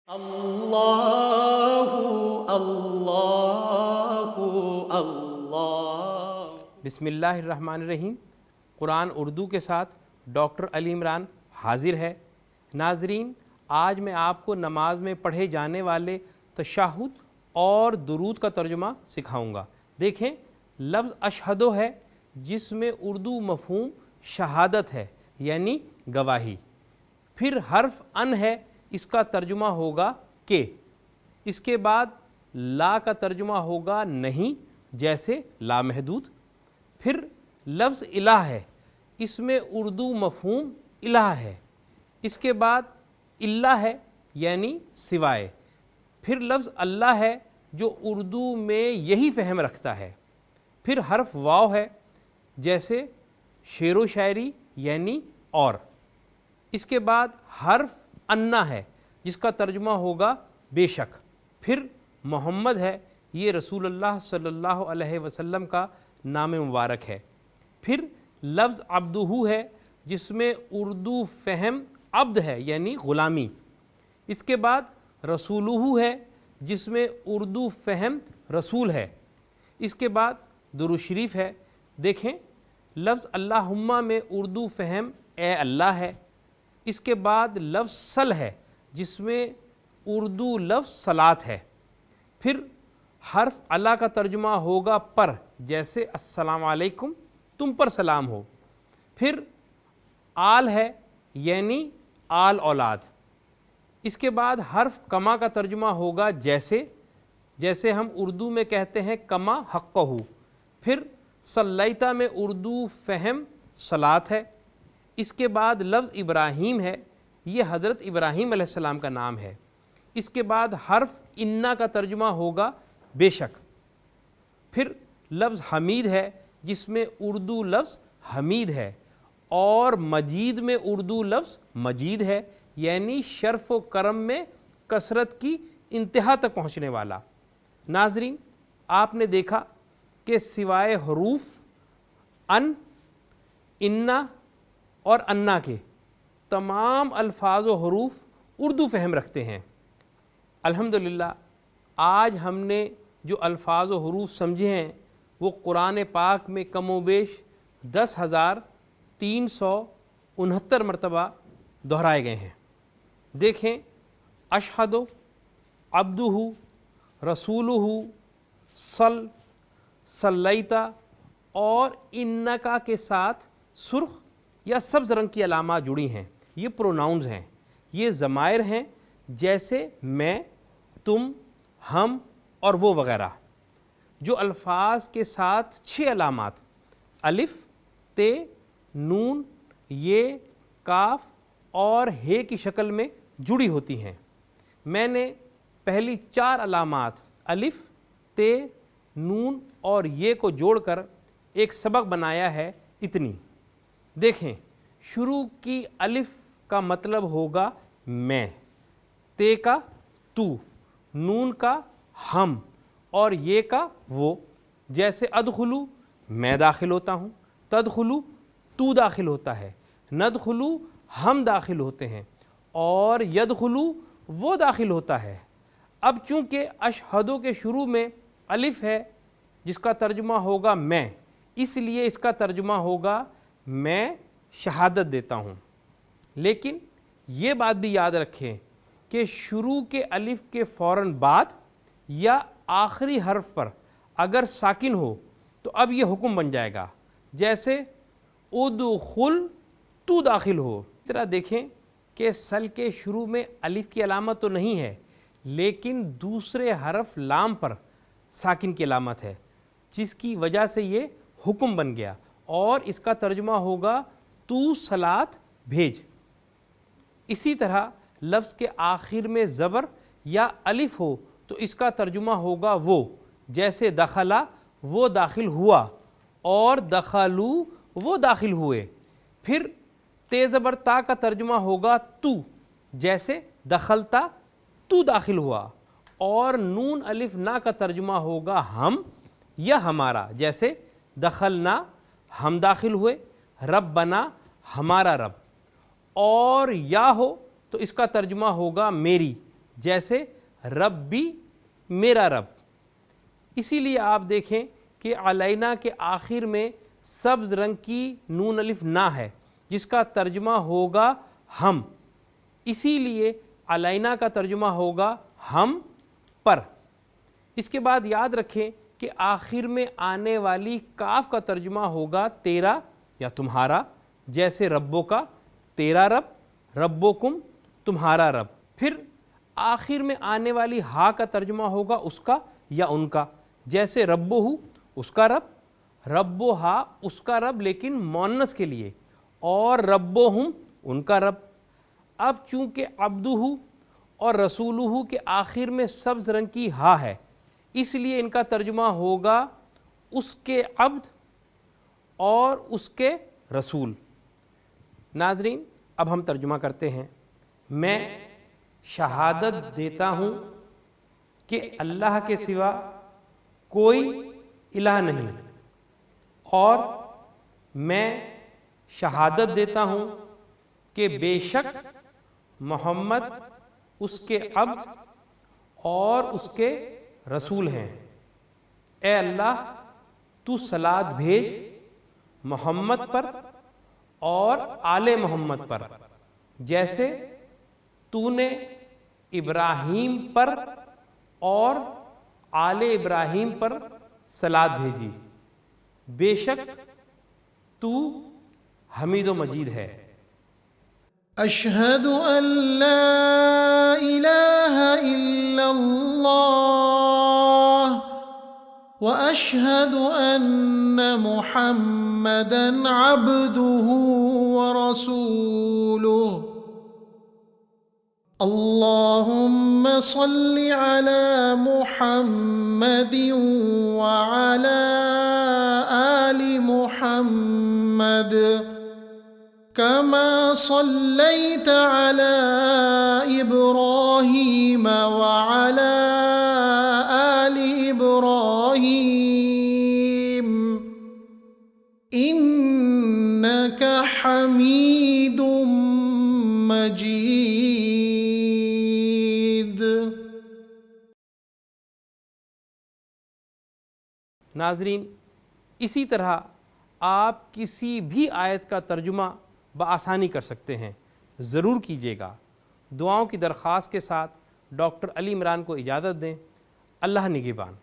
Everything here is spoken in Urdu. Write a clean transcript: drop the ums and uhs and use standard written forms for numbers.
اللہ اللہ اللہ۔ بسم اللہ الرحمن الرحیم۔ قرآن اردو کے ساتھ ڈاکٹر علی عمران حاضر ہے۔ ناظرین، آج میں آپ کو نماز میں پڑھے جانے والے تشہد اور درود کا ترجمہ سکھاؤں گا۔ دیکھیں، لفظ اشہدو ہے جس میں اردو مفہوم شہادت ہے، یعنی گواہی۔ پھر حرف ان ہے، اس کا ترجمہ ہوگا کہ۔ اس کے بعد لا کا ترجمہ ہوگا نہیں، جیسے لامحدود۔ پھر لفظ الہ ہے، اس میں اردو مفہوم الہ ہے۔ اس کے بعد اللہ ہے، یعنی سوائے۔ پھر لفظ اللہ ہے جو اردو میں یہی فہم رکھتا ہے۔ پھر حرف واو ہے، جیسے شعر و شاعری، یعنی اور۔ اس کے بعد حرف انا ہے، جس کا ترجمہ ہوگا بے شک۔ پھر محمد ہے، یہ رسول اللہ صلی اللہ علیہ وسلم کا نام مبارک ہے۔ پھر لفظ عبدہ ہے، جس میں اردو فہم عبد ہے، یعنی غلامی۔ اس کے بعد رسولہ ہے، جس میں اردو فہم رسول ہے۔ اس کے بعد درود شریف ہے۔ دیکھیں، لفظ اللہم میں اردو فہم اے اللہ ہے۔ اس کے بعد لفظ صل ہے، جس میں اردو لفظ صلاۃ ہے۔ پھر حرف اللہ کا ترجمہ ہوگا پر، جیسے السلام علیکم، تم پر سلام ہو۔ پھر آل ہے، یعنی آل اولاد۔ اس کے بعد حرف کما کا ترجمہ ہوگا جیسے ہم اردو میں کہتے ہیں کما حقہ۔ پھر صلیتا میں اردو فہم صلاۃ ہے۔ اس کے بعد لفظ ابراہیم ہے، یہ حضرت ابراہیم علیہ السلام کا نام ہے۔ اس کے بعد حرف انا کا ترجمہ ہوگا بے شک۔ پھر لفظ حمید ہے، جس میں اردو لفظ حمید ہے، اور مجید میں اردو لفظ مجید ہے، یعنی شرف و کرم میں کثرت کی انتہا تک پہنچنے والا۔ ناظرین، آپ نے دیکھا کہ سوائے حروف ان، انا اور انا کے تمام الفاظ و حروف اردو فہم رکھتے ہیں۔ الحمدللہ، آج ہم نے جو الفاظ و حروف سمجھے ہیں وہ قرآن پاک میں کم و بیش 10,369 مرتبہ دہرائے گئے ہیں۔ دیکھیں، اشہدو، عبدہ، رسولہ، صلیتا اور انکا کے ساتھ سرخ یا سبز رنگ کی علامات جڑی ہیں۔ یہ پروناؤنز ہیں، یہ ضمائر ہیں، جیسے میں، تم، ہم اور وہ وغیرہ۔ جو الفاظ کے ساتھ 6 علامات الف، ت، نون، یہ، کاف اور ہے کی شکل میں جڑی ہوتی ہیں۔ میں نے پہلی 4 علامات الف، ت، نون اور یہ کو جوڑ کر ایک سبق بنایا ہے اتنی۔ دیکھیں، شروع کی الف کا مطلب ہوگا میں، ت کا تو، نون کا ہم اور یہ کا وہ۔ جیسے ادخلو، میں داخل ہوتا ہوں، تدخلو، تو داخل ہوتا ہے، ندخلو، ہم داخل ہوتے ہیں، اور یدخلو، وہ داخل ہوتا ہے۔ اب چونکہ اشہدو کے شروع میں الف ہے، جس کا ترجمہ ہوگا میں، اس لیے اس کا ترجمہ ہوگا میں شہادت دیتا ہوں۔ لیکن یہ بات بھی یاد رکھیں کہ شروع کے الف کے فوراً بعد یا آخری حرف پر اگر ساکن ہو تو اب یہ حکم بن جائے گا، جیسے ادخل، تو داخل ہو۔ اس طرح دیکھیں کہ سل کے شروع میں الف کی علامت تو نہیں ہے، لیکن دوسرے حرف لام پر ساکن کی علامت ہے، جس کی وجہ سے یہ حکم بن گیا، اور اس کا ترجمہ ہوگا تو صلاۃ بھیج۔ اسی طرح لفظ کے آخر میں زبر یا الف ہو تو اس کا ترجمہ ہوگا وہ، جیسے دخلا، وہ داخل ہوا، اور دخلو، وہ داخل ہوئے۔ پھر ت زبر تا کا ترجمہ ہوگا تو، جیسے دخلتا، تو داخل ہوا، اور نون الف نا کا ترجمہ ہوگا ہم یا ہمارا، جیسے دخلنا، ہم داخل ہوئے، ربنا، ہمارا رب۔ اور یا ہو تو اس کا ترجمہ ہوگا میری، جیسے ربی میرا رب۔ اسی لیے آپ دیکھیں کہ علینا کے آخر میں سبز رنگ کی نون الف نہ ہے جس کا ترجمہ ہوگا ہم، اسی لیے علینا کا ترجمہ ہوگا ہم پر۔ اس کے بعد یاد رکھیں کہ آخر میں آنے والی کاف کا ترجمہ ہوگا تیرا یا تمہارا، جیسے ربو کا تیرا رب، ربکم تمہارا رب۔ پھر آخر میں آنے والی ہا کا ترجمہ ہوگا اس کا یا ان کا، جیسے ربہ اس کا رب، ربو ہا اس کا رب لیکن مؤنث کے لیے، اور ربہم ان کا رب۔ اب چونکہ عبدہ اور رسولہ کے آخر میں سبز رنگ کی ہا ہے، اس لیے ان کا ترجمہ ہوگا اس کے عبد اور اس کے رسول۔ ناظرین، اب ہم ترجمہ کرتے ہیں۔ میں شہادت دیتا ہوں کہ اللہ کے سوا کوئی الہ نہیں، اور میں شہادت دیتا ہوں کہ بے شک محمد اس کے عبد اور اس کے رسول ہیں۔ اے اللہ تو صلوات بھیج محمد پر اور آل محمد پر، جیسے تو نے ابراہیم پر اور آل ابراہیم پر صلوات بھیجی، بے شک تو حمید و مجید ہے۔ اشہد ان لا الہ الا اللہ واشہد ان محمدا عبدہ ورسولہ۔ اللہم صل علی محمد وعلی آل محمد كما صليت على إبراهيم وعلى آل إبراهيم إنك حميد مجيد۔ ناظرین، اسی طرح آپ کسی بھی آیت کا ترجمہ بآسانی کر سکتے ہیں، ضرور کیجیے گا۔ دعاؤں کی درخواست کے ساتھ ڈاکٹر علی عمران کو اجازت دیں۔ اللہ نگہبان۔